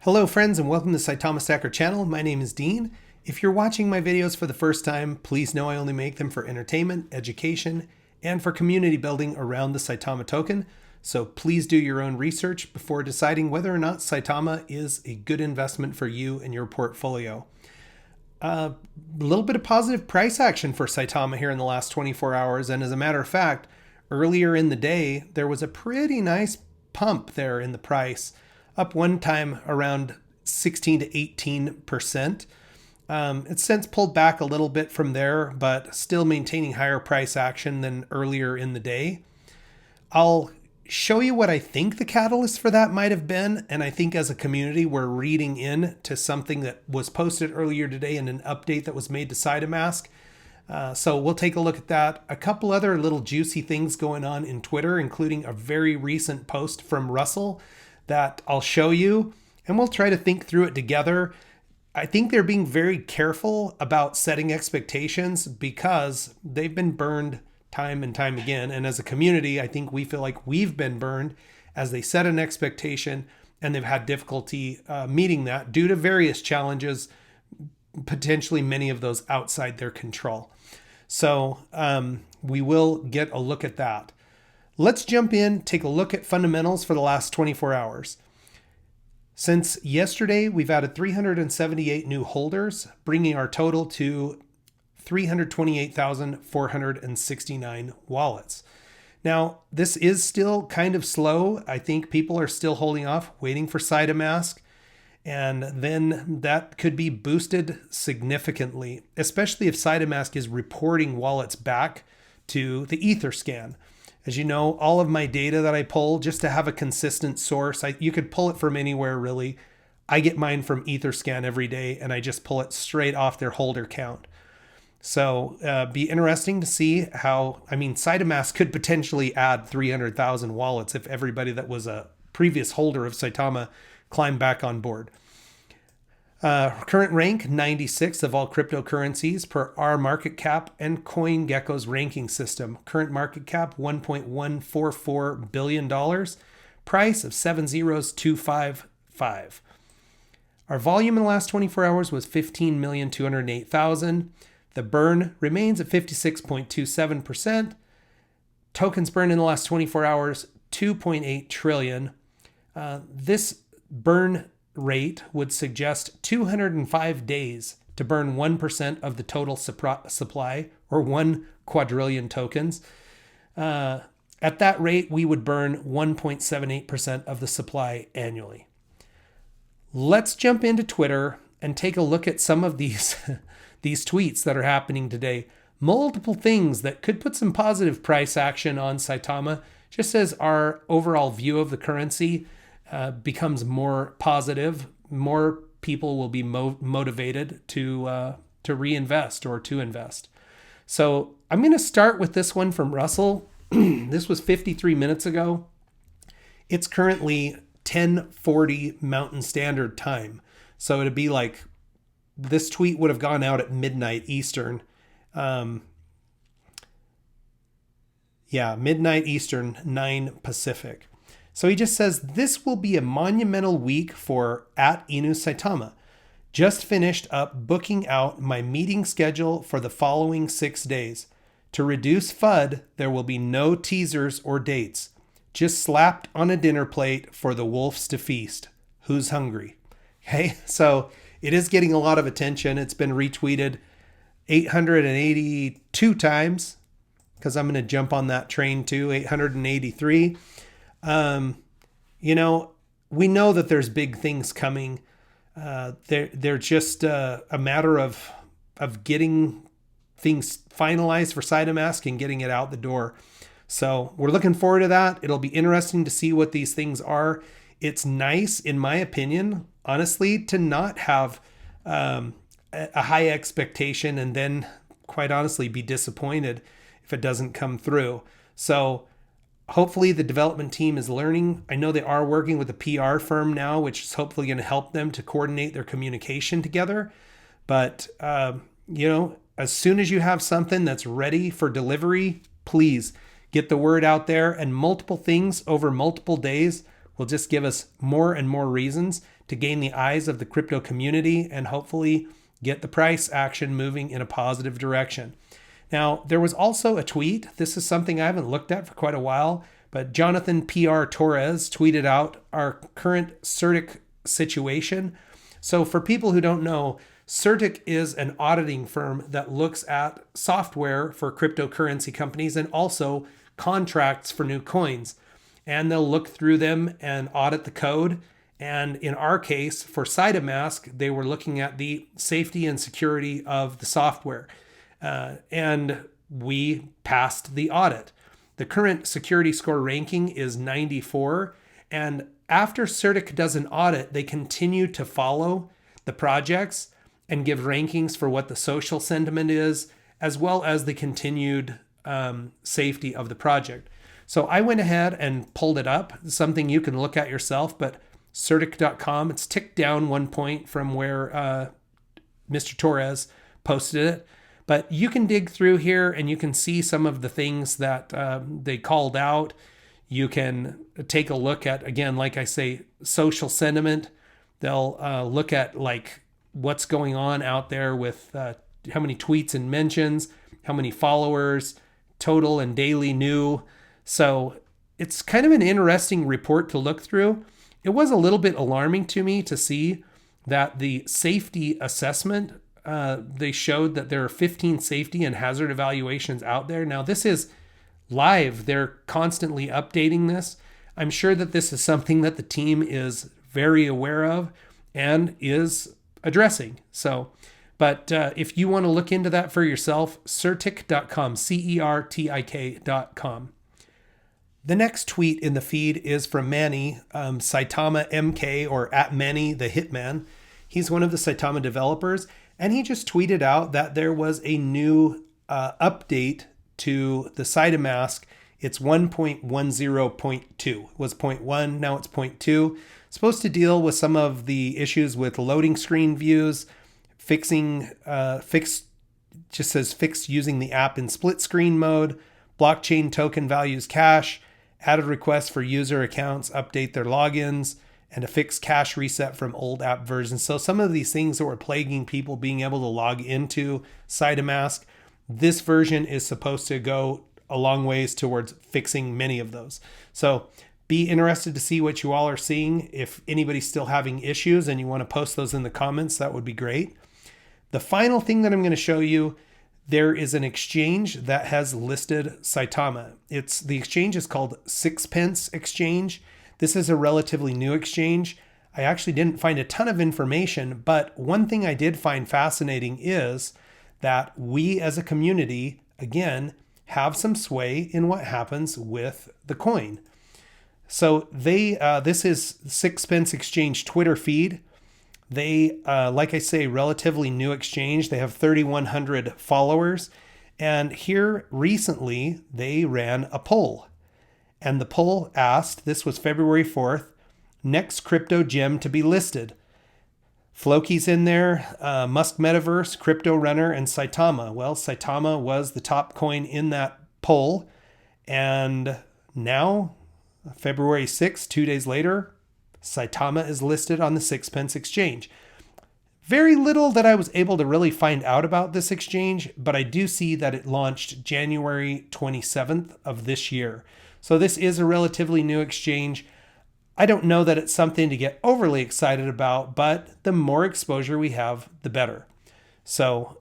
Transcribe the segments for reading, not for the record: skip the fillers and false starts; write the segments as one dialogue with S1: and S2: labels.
S1: Hello friends and welcome to the Saitama Stacker channel. My name is Dean. If you're watching my videos for the first time, please know I only make them for entertainment, education, and for community building around the Saitama token. So please do your own research before deciding whether or not Saitama is a good investment for you and your portfolio. A little bit of positive price action for Saitama here in the last 24 hours. And as a matter of fact, earlier in the day, there was a pretty nice pump there in the price, up one time around 16 to 18%. It's since pulled back a little bit from there, but still maintaining higher price action than earlier in the day. I'll show you what I think the catalyst for that might have been. And I think as a community, we're reading in to something that was posted earlier today in an update that was made to Saitamask. So we'll take a look at that. A couple other little juicy things going on in Twitter, including a very recent post from Russell that I'll show you, and we'll try to think through it together. I think they're being very careful about setting expectations because they've been burned time and time again. And as a community, I think we feel like we've been burned as they set an expectation and they've had difficulty meeting that due to various challenges, potentially many of those outside their control. So we will get a look at that. Let's jump in, take a look at fundamentals for the last 24 hours. Since yesterday, we've added 378 new holders, bringing our total to 328,469 wallets. Now, this is still kind of slow. I think people are still holding off, waiting for Saitamask, and then that could be boosted significantly, especially if Saitamask is reporting wallets back to the Etherscan. As you know, all of my data that I pull, just to have a consistent source, you could pull it from anywhere really. I get mine from Etherscan every day, and I just pull it straight off their holder count. So be interesting to see how, Saitamask could potentially add 300,000 wallets if everybody that was a previous holder of Saitama climbed back on board. Current rank 96 of all cryptocurrencies per our market cap and CoinGecko's ranking system. Current market cap $1.144 billion. Price of 70255. Our volume in the last 24 hours was 15,208,000. The burn remains at 56.27%. Tokens burned in the last 24 hours 2.8 trillion. This burn rate would suggest 205 days to burn 1% of the total supply, or 1 quadrillion tokens. At that rate, we would burn 1.78% of the supply annually. Let's jump into Twitter and take a look at some of these tweets that are happening today. Multiple things that could put some positive price action on Saitama, just as our overall view of the currency becomes more positive. More people will be motivated to reinvest or to invest. So I'm going to start with this one from Russell. This was 53 minutes ago. It's currently 10:40 Mountain Standard Time. So it'd be like this tweet would have gone out at midnight Eastern. Midnight Eastern, 9 Pacific. So he just says, this will be a monumental week for @Inu Saitama. Just finished up booking out my meeting schedule for the following 6 days. To reduce FUD, there will be no teasers or dates. Just slapped on a dinner plate for the wolves to feast. Who's hungry? Okay, so it is getting a lot of attention. It's been retweeted 882 times, because I'm going to jump on that train too, 883. We know that there's big things coming. They're just a matter of getting things finalized for Saitamask and getting it out the door. So we're looking forward to that. It'll be interesting to see what these things are. It's nice, in my opinion, honestly, to not have a high expectation and then, quite honestly, be disappointed if it doesn't come through. So hopefully the development team is learning. I know they are working with a PR firm now, which is hopefully going to help them to coordinate their communication together. But, as soon as you have something that's ready for delivery, please get the word out there. And multiple things over multiple days will just give us more and more reasons to gain the eyes of the crypto community and hopefully get the price action moving in a positive direction. Now, there was also a tweet. This is something I haven't looked at for quite a while, but Jonathan P.R. Torres tweeted out our current Certic situation. So for people who don't know, Certic is an auditing firm that looks at software for cryptocurrency companies and also contracts for new coins. And they'll look through them and audit the code. And in our case, for Saitamask, they were looking at the safety and security of the software. And we passed the audit. The current security score ranking is 94. And after Certic does an audit, they continue to follow the projects and give rankings for what the social sentiment is, as well as the continued safety of the project. So I went ahead and pulled it up, something you can look at yourself, but Certic.com, it's ticked down 1 point from where Mr. Torres posted it. But you can dig through here and you can see some of the things that they called out. You can take a look at, again, like I say, social sentiment. They'll look at like what's going on out there with how many tweets and mentions, how many followers, total and daily new. So it's kind of an interesting report to look through. It was a little bit alarming to me to see that the safety assessment, they showed that there are 15 safety and hazard evaluations out there. Now, this is live. They're constantly updating this. I'm sure that this is something that the team is very aware of and is addressing. So, but if you want to look into that for yourself, Certic.com, Certik.com. The next tweet in the feed is from Manny, Saitama MK, or at Manny the Hitman. He's one of the Saitama developers, and he just tweeted out that there was a new update to the Saitamask. It's 1.10.2. It was 0.1, now it's 0.2. It's supposed to deal with some of the issues with loading screen views, just says fixed using the app in split screen mode, blockchain token values cache, added requests for user accounts, update their logins, and a fixed cache reset from old app versions. So some of these things that were plaguing people being able to log into Saitamask, this version is supposed to go a long ways towards fixing many of those. So be interested to see what you all are seeing. If anybody's still having issues and you want to post those in the comments, that would be great. The final thing that I'm going to show you, there is an exchange that has listed Saitama. The exchange is called Sixpence Exchange. This is a relatively new exchange. I actually didn't find a ton of information, but one thing I did find fascinating is that we as a community, again, have some sway in what happens with the coin. So this is Sixpence Exchange Twitter feed. They, like I say, relatively new exchange. They have 3,100 followers. And here recently, they ran a poll. And the poll asked, this was February 4th, next crypto gem to be listed. Floki's in there, Musk Metaverse, Crypto Runner, and Saitama. Well, Saitama was the top coin in that poll. And now, February 6th, 2 days later, Saitama is listed on the Sixpence Exchange. Very little that I was able to really find out about this exchange, but I do see that it launched January 27th of this year. So this is a relatively new exchange. I don't know that it's something to get overly excited about, but the more exposure we have, the better. So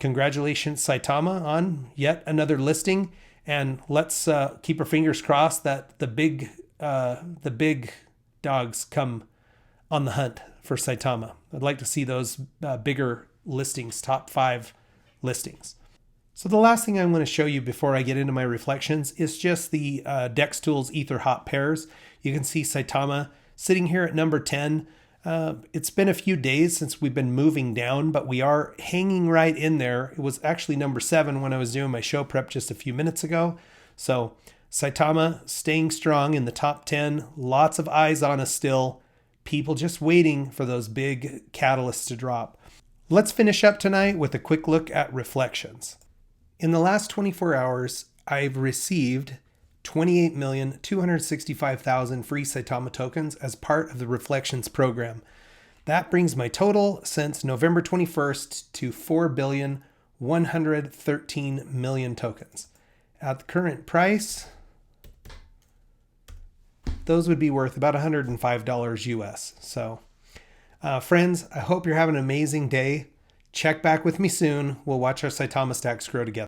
S1: congratulations, Saitama, on yet another listing. And let's keep our fingers crossed that the big dogs come on the hunt for Saitama. I'd like to see those bigger listings, top 5 listings. So the last thing I'm going to show you before I get into my reflections is just the DEX Tools Ether Hot Pairs. You can see Saitama sitting here at number 10. It's been a few days since we've been moving down, but we are hanging right in there. It was actually number 7 when I was doing my show prep just a few minutes ago. So Saitama staying strong in the top 10. Lots of eyes on us still. People just waiting for those big catalysts to drop. Let's finish up tonight with a quick look at reflections. In the last 24 hours, I've received 28,265,000 free Saitama tokens as part of the Reflections program. That brings my total since November 21st to 4,113,000,000 tokens. At the current price, those would be worth about $105 US. So, friends, I hope you're having an amazing day. Check back with me soon. We'll watch our Saitama stacks grow together.